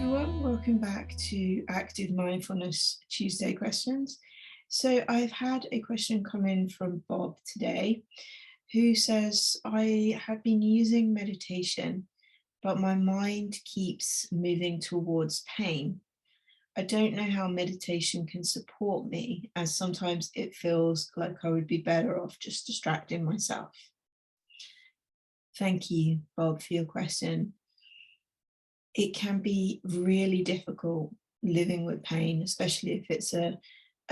everyone, welcome back to Active Mindfulness Tuesday questions. So I've had a question come in from Bob today, who says, I have been using meditation, but my mind keeps moving towards pain. I don't know how meditation can support me, as sometimes it feels like I would be better off just distracting myself. Thank you, Bob, for your question. It can be really difficult living with pain, especially if it's a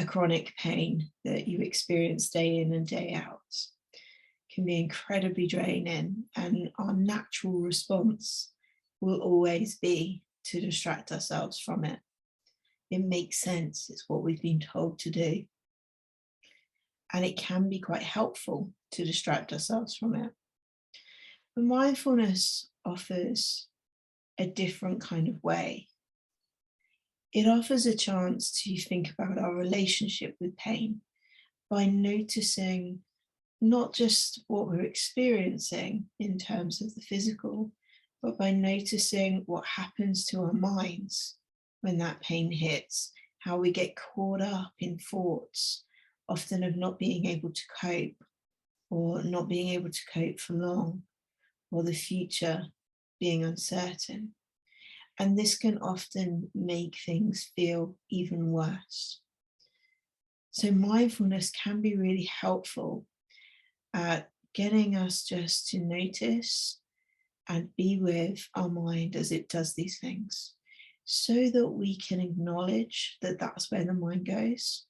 chronic pain that you experience day in and day out. It can be incredibly draining, and our natural response will always be to distract ourselves from it. It makes sense, it's what we've been told to do. And it can be quite helpful to distract ourselves from it. But mindfulness offers a different kind of way. It offers a chance to think about our relationship with pain by noticing not just what we're experiencing in terms of the physical, but by noticing what happens to our minds when that pain hits, how we get caught up in thoughts, often of not being able to cope, or not being able to cope for long, or the future being uncertain. And this can often make things feel even worse. So mindfulness can be really helpful at getting us just to notice and be with our mind as it does these things, so that we can acknowledge that that's where the mind goes.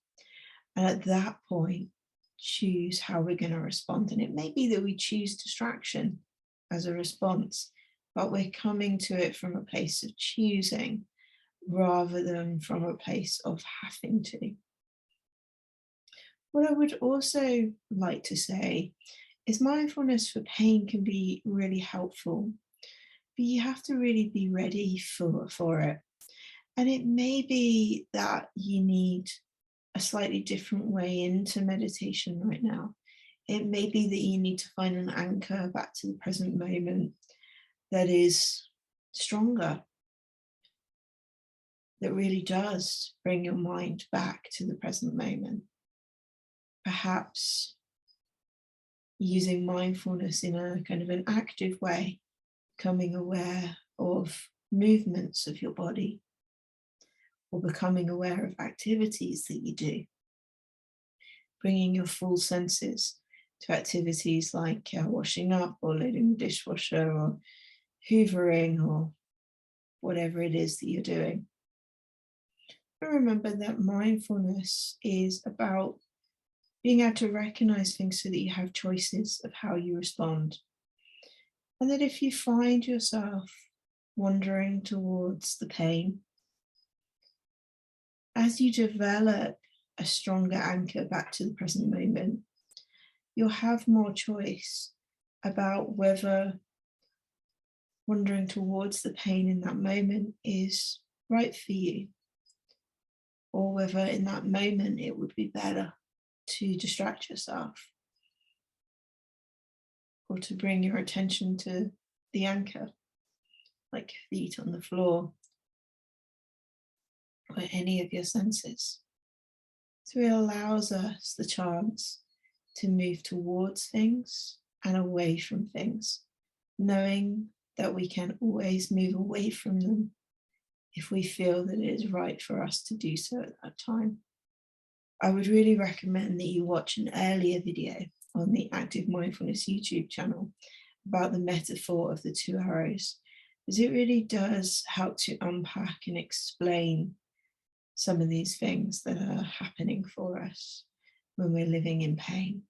And at that point, choose how we're going to respond. And it may be that we choose distraction as a response, but we're coming to it from a place of choosing rather than from a place of having to. What I would also like to say is mindfulness for pain can be really helpful, but you have to really be ready for it. And it may be that you need a slightly different way into meditation right now. It may be that you need to find an anchor back to the present moment that is stronger, that really does bring your mind back to the present moment. Perhaps using mindfulness in a kind of an active way, becoming aware of movements of your body, or becoming aware of activities that you do, bringing your full senses to activities like washing up or loading the dishwasher or hoovering or whatever it is that you're doing. But remember that mindfulness is about being able to recognize things so that you have choices of how you respond. And that if you find yourself wandering towards the pain, as you develop a stronger anchor back to the present moment, you'll have more choice about whether wandering towards the pain in that moment is right for you, or whether in that moment it would be better to distract yourself, or to bring your attention to the anchor, like feet on the floor, or any of your senses. So it allows us the chance to move towards things and away from things, knowing that we can always move away from them if we feel that it is right for us to do so at that time. I would really recommend that you watch an earlier video on the Active Mindfulness YouTube channel about the metaphor of the two arrows, because it really does help to unpack and explain some of these things that are happening for us when we're living in pain.